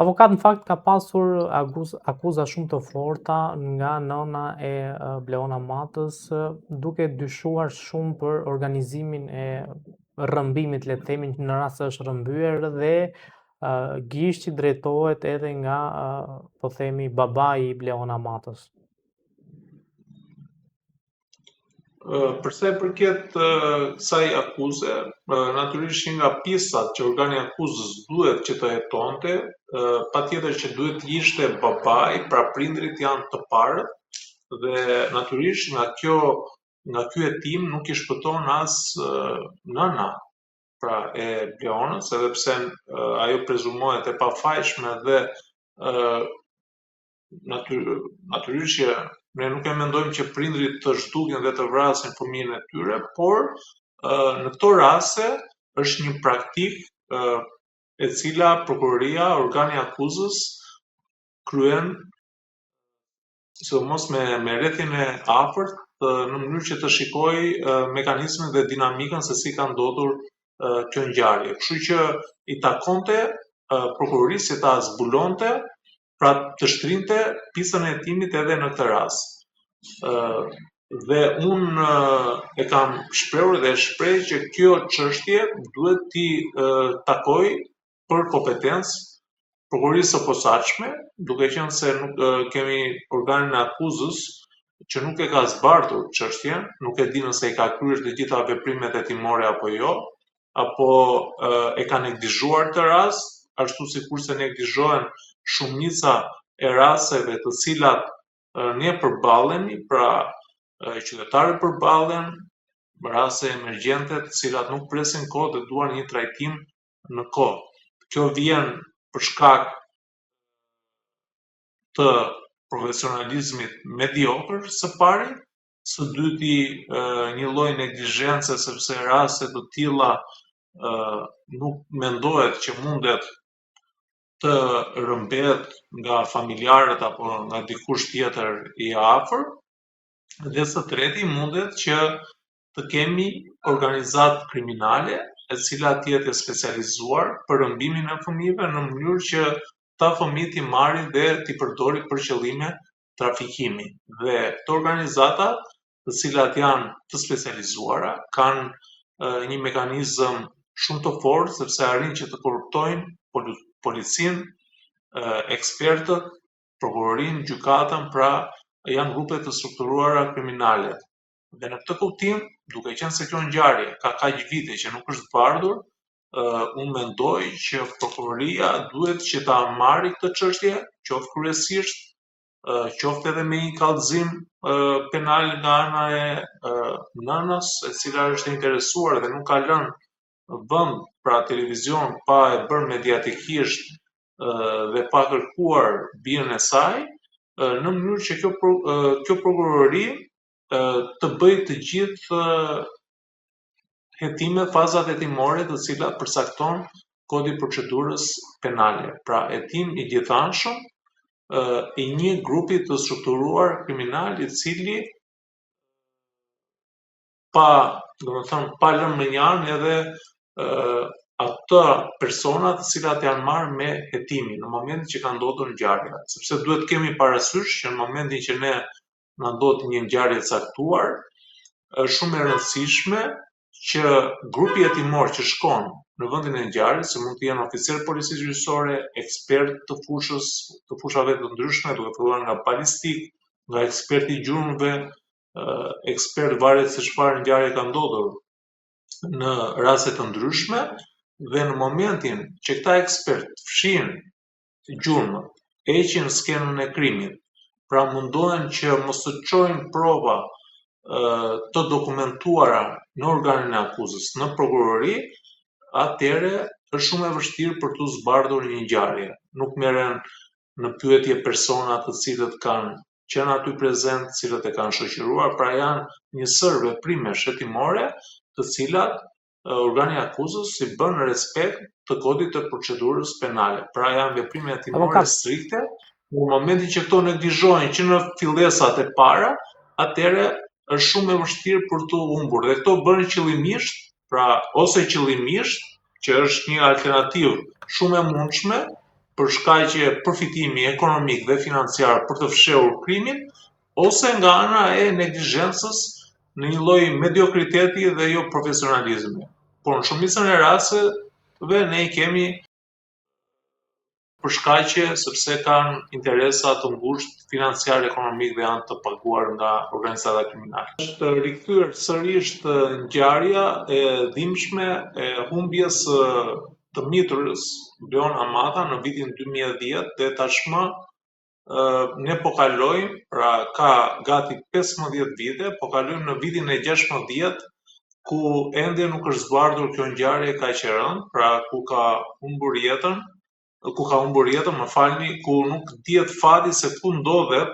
Avokat në fakt ka pasur akuza shumë të forta nga nëna e Bleona Matës, duke dyshuar shumë për organizimin e rrëmbimit, le të themi, në rast se është rrëmbyer, dhe gishti drejtohet edhe nga, po themi, babai i Bleona Matës. Përsa i përket kësaj akuze, natyrisht një nga pjesat që organi i akuzës duhet që të hetonte, patjetër që duhet të ishte babai, pra prindrit janë të parët, dhe natyrisht nga ky hetim nuk i shpëton as nëna, pra e Bleonës, edhe pse ajo prezumohet e pafajshme dhe natyrisht që ne nuk e mendojmë që prindrit të zhdukin dhe të vrasin fëmijën e tyre, por në këto raste është një praktikë e cila prokuroria, organi i akuzës kryen sidomos me rrethin e afërt, në mënyrë që të shikojë mekanizmin dhe dinamikën se si ka ndodhur kjo ngjarje. Kështu që i takonte prokurorisë që ta zbulonte, pra të shtrinte pjesën e hetimit edhe në këtë rast. Dhe unë e kam shprehur dhe e shpreh që kjo çështje duhet t'i takoj për kompetencë prokurorisë së posaçme, duke qenë se nuk kemi organin e akuzës që nuk e ka zbardhur çështjen, nuk e di nëse i ka kryer të gjitha veprimet hetimore apo jo, apo e ka neglizhuar të rast, ashtu sikurse neglizhohen shumica e rasteve të cilat ne përballemi, pra qytetarët përballen raste emergjente të cilat nuk presin kohë dhe duan një trajtim në kohë. Kjo vjen për shkak të profesionalizmit mediokër së pari, së dyti një lloj neglizhence sepse raste të tilla nuk mendohet që mundet të rrëmbehet nga familjarët apo nga dikush tjetër i afër, dhe së treti mundet që të kemi organizatë kriminale e cila të jetë e specializuar për rrëmbimin e fëmijëve në mënyrë që ta fëmijët i marrin dhe t'i përdorin për qëllime trafikimi. Dhe këto organizata, të cilat janë të specializuara, kanë një mekanizëm shumë të fortë sepse arrin që të korruptojnë policinë, ekspertët, prokurorinë, gjykatën, pra janë grupe të strukturuara kriminale. Dhe në këtë kuptim, duke qenë se kjo ngjarje ka kaq vite që nuk është zbardhur, unë mendoj që prokuroria duhet që ta marrë këtë çështje, qoftë kryesisht, qoftë edhe me një kallëzim penal nga ana e nënës, e cila është e interesuar dhe nuk ka lënë vend pra televizion pa e bërë mediatikisht dhe pa kërkuar bijën e saj, në mënyrë që kjo prokurori të bëjë të gjithë hetimet, fazat hetimore të cilat përcakton Kodi i Procedurës Penale. Pra hetim i gjithanshëm i një grupi të strukturuar kriminal i cili pa lënë në një anë edhe ato persona të cilat janë marrë me hetimin në momentin që ka ndodhur ngjarja, sepse duhet kemi parasysh që në momentin që na ndodh një ngjarje e caktuar, është shumë e rëndësishme që grupi hetimor që shkon në vendin e ngjarjes, që mund të jenë oficer policisë gjyqësore, ekspert të fushave të ndryshme, duke filluar nga balistik, nga eksperti i gjurmëve, ekspert varet se çfarë ngjarje ka ndodhur në raste të ndryshme, dhe në momentin që këta ekspert fshin gjurmët, heqin skenën e krimit, pra mundohen që mos të çojnë prova të dokumentuara në organin e akuzës, në prokurori, atëherë është shumë e vështirë për të zbardhur një ngjarje. Nuk merren në pyetje persona të cilët kanë qenë aty prezent, të cilët e kanë shoqëruar, pra janë një sër veprime hetimore, të cilat organi i akuzës i bën në respekt të Kodit të Procedurës Penale. Pra janë veprime hetimore strikte. Në momentin që këto neglizhohen që në fillesat e para, atëherë është shumë e vështirë për të humbur. Dhe këto bën qëllimisht, pra ose qëllimisht, që është një alternativë shumë e mundshme për shkaqe përfitimi ekonomik dhe financiar për të fshehur krimin, ose nga ana e neglizhencës në një lloj mediokriteti dhe jo profesionalizmi. Por në shumicën e rasteve ne i kemi për shkaqe sepse kanë interesa të ngushtë financiar, ekonomik dhe janë të paguar nga organizata kriminale. Është rikthyer sërish ngjarja e dhimbshme e humbjes të miturës Bleona Mata në vitin 2010 dhe tashmë ne po kalojmë, pra ka gati 15 vite, po kalojmë në vitin e 16 ku ende nuk është zbardhur kjo ngjarje kaq e rëndë, pra ku ka humbur jetën, ku nuk dihet fati se ku ndodhet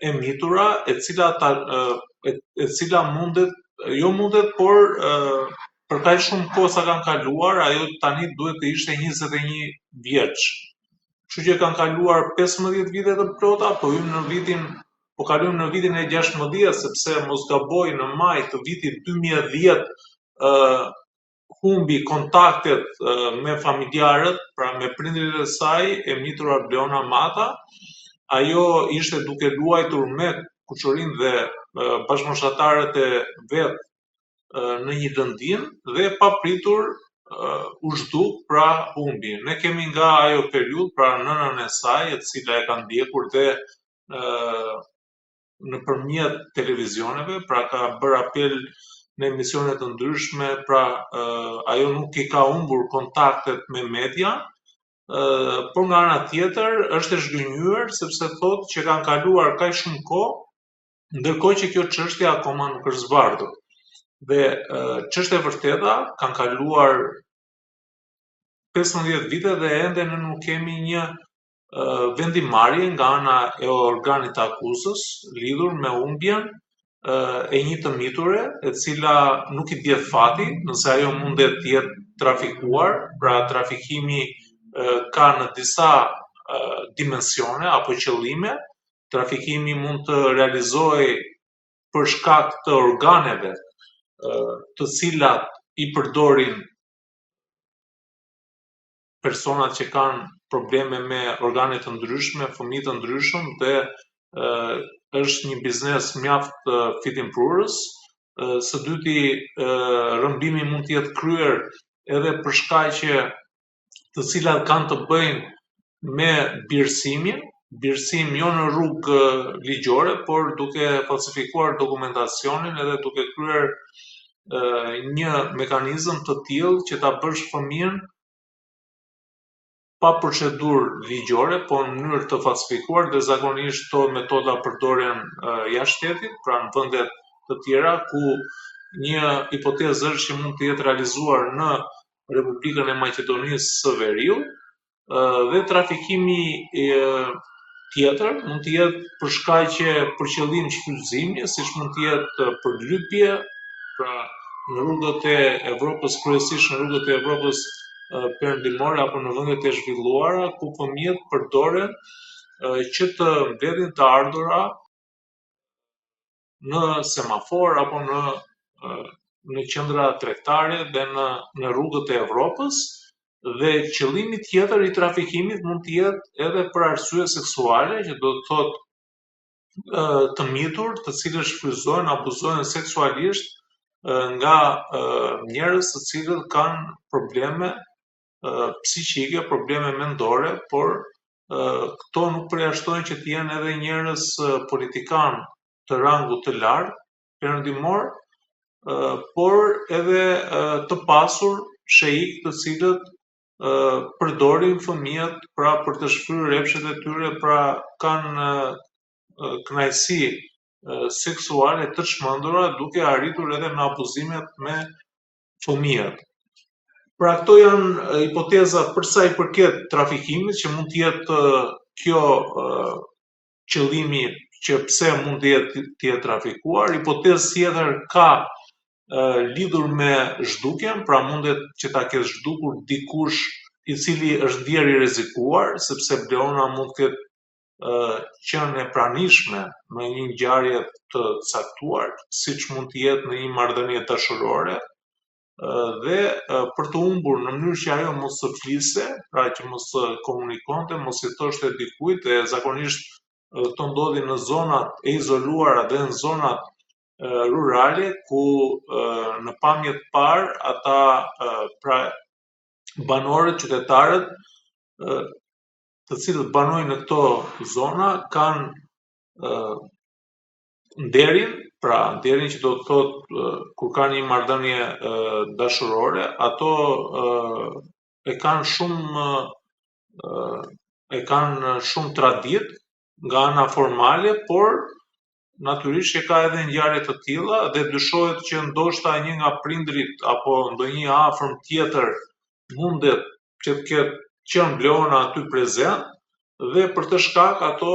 e mitura, e cila mundet, por për kaq shumë kohë sa kanë kaluar, ajo tani duhet të ishte 21 vjeç. Kështu që kanë kaluar 15 vite të plota, po kalojmë në vitin e 16, sepse mos gaboj në maj të vitit 2010 humbi kontaktet me familjarët, pra me prindërit e saj, e mitura Bleona Mata. Ajo ishte duke luajtur me kuçorinë dhe bashkëmoshatarët e vet në një lëndinë dhe papritur u zhduk, pra humbi. Ne kemi nga ajo periudhë, pra nënën e saj, e cila e ka ndjekur dhe nëpërmjet televizioneve, pra ka bërë apel në emisione të ndryshme, pra ajo nuk i ka humbur kontaktet me media, por nga ana tjetër është e zhgënjur sepse thotë që kanë kaluar kaq shumë kohë, ndërkohë që kjo çështje akoma nuk është zbardhur. Dhe ç'është e vërteta, kanë kaluar 15 vite dhe ende ne nuk kemi një vendimarrje nga ana e organit të akuzës lidhur me humbjen e një të miture, e cila nuk i dihet fati, nëse ajo mundet të jetë trafikuar, pra trafikimi ka në disa dimensione apo qëllime. Trafikimi mund të realizohej për shkak të organeve të cilat i përdorin personat që kanë probleme me organe të ndryshme, fëmijë të ndryshëm, dhe është një biznes mjaft fitimprurës. Së dyti, rrëmbimi mund të jetë kryer edhe për shkaqe të cilat kanë të bëjnë me birësim jo në rrugë ligjore, por duke falsifikuar dokumentacionin edhe duke kryer një mekanizëm të tillë që ta bësh fëmijën pa procedurë ligjore, po në mënyrë të falsifikuar, dhe zakonisht këto metoda përdoren jashtë shtetit, pra në vende të tjera ku një hipotezë është që mund të jetë realizuar në Republikën e Maqedonisë së Veriut, dhe trafikimi tjetër mund të jetë për shkaqe për qëllim shfrytëzimi, siç mund të jetë përlypje, pra në rrugët e Evropës, kryesisht në rrugët e Evropës perëndimore apo në vendet e zhvilluara, ku fëmijët përdoren që të mbledhin të ardhura në semafor apo në qendra tregtare dhe në rrugët e Evropës, dhe qëllimi tjetër i trafikimit mund të jetë edhe për arsye seksuale, që do të thotë të mitur, të cilët shfrytëzohen, abuzohen seksualisht nga njerëz të cilët kanë probleme psiqike, probleme mendore, por këto nuk përjashtojnë që të jenë edhe njerëz politikan të rangut të lartë, perëndimor, por edhe të pasur sheik të cilët përdorin fëmijët, pra për të shfryrë epshet e tyre, pra kanë kënaqësi seksuale të çmendura, duke arritur edhe në abuzimet me fëmijët. Pra këto janë hipoteza për sa i përket trafikimit, që mund të jetë kjo qëllimi që pse mund të jetë trafikuar. Hipotezë tjetër ka lidhur me zhdukjen, pra mundet që ta ketë zhdukur dikush i cili është ndier i rrezikuar, sepse Bleona mund të ketë qenë e pranishme në një ngjarje të caktuar, siç mund të jetë në një marrëdhënie dashurore, dhe për të humbur në mënyrë që ajo mos të fliste, pra që mos të komunikonte, mos i thoshte dikujt, dhe zakonisht këto ndodhin në zonat e izoluara dhe në zonat rurale, ku në pamjet parë ata pra banorët, qytetarët, të cilët banojnë në këto zona kanë nderin, pra nderin që do të thotë kur ka një marrëdhënie dashurore, ato e kanë shumë tradit nga ana formale, por natyrisht që ka edhe ngjarje të tilla dhe dyshohet që ndoshta një nga prindrit apo ndonjë afërm tjetër mundet që të ketë qenë Bleona aty prezent, dhe për të shkak ato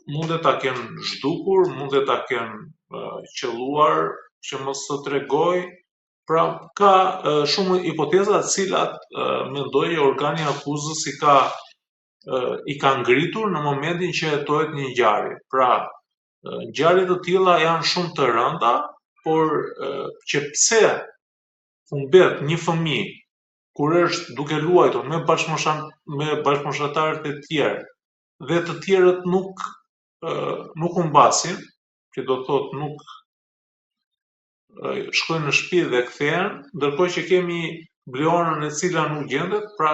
mundet ta kenë zhdukur, mundet ta kenë qelluar që mos të tregoj. Pra ka shumë hipoteza të cilat mendoj organi akuzës i ka ngritur në momentin që hetohet një ngjarje. Pra ngjarje të tilla janë shumë të rënda, por që pse humbet një fëmijë kur është duke luajtur me bashkëmoshtarët e tjerë, dhe të tjerët nuk humbasin, që do thotë nuk shkojnë në shtëpi dhe kthehen, ndërkohë që kemi Bleonën e cila nuk gjendet. Pra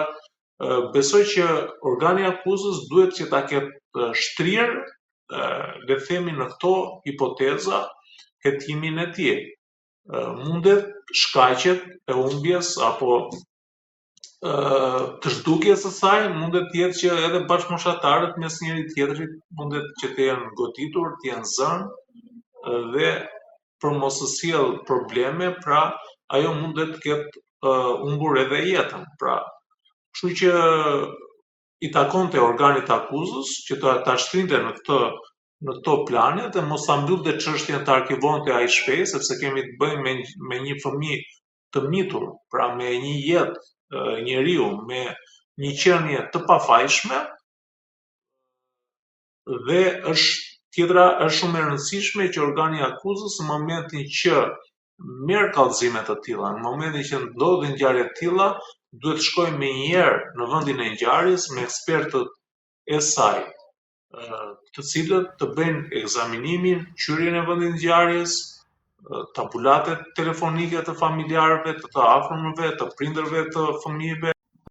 besoj që organi akuzës duhet që ta ketë shtrirë, le të themi, në këto hipoteza hetimin e tij. Mundet shkaqet e humbjes apo të zhdukjes së saj, mundet të jetë që edhe bashkëmoshtarët mes njëri tjetrit mundet që të jenë goditur, të jenë zënë, dhe për mos të sjellë probleme, pra ajo mundet të ketë humbur edhe jetën. Pra, kështu që i takonte organit akuzës që ta shtrinte në këto plane dhe mos ta mbyllte çështjen, të arkivonte ai shpejt, sepse kemi të bëjmë me një fëmijë të mitur, pra me një jetë njeriu, me një qenie të pafajshme, dhe tjetra është shumë e rëndësishme që organi akuzës në momentin që merr kallëzime të tilla, në momentin që ndodhin ngjarje të tilla, duhet të shkojë menjëherë në vendin e ngjarjes me ekspertët e saj, të cilët të bëjnë ekzaminimin, qyrjen e vendit të ngjarjes, tabulatet telefonike të familjarëve, të afërmëve, të prindërve të fëmijëve,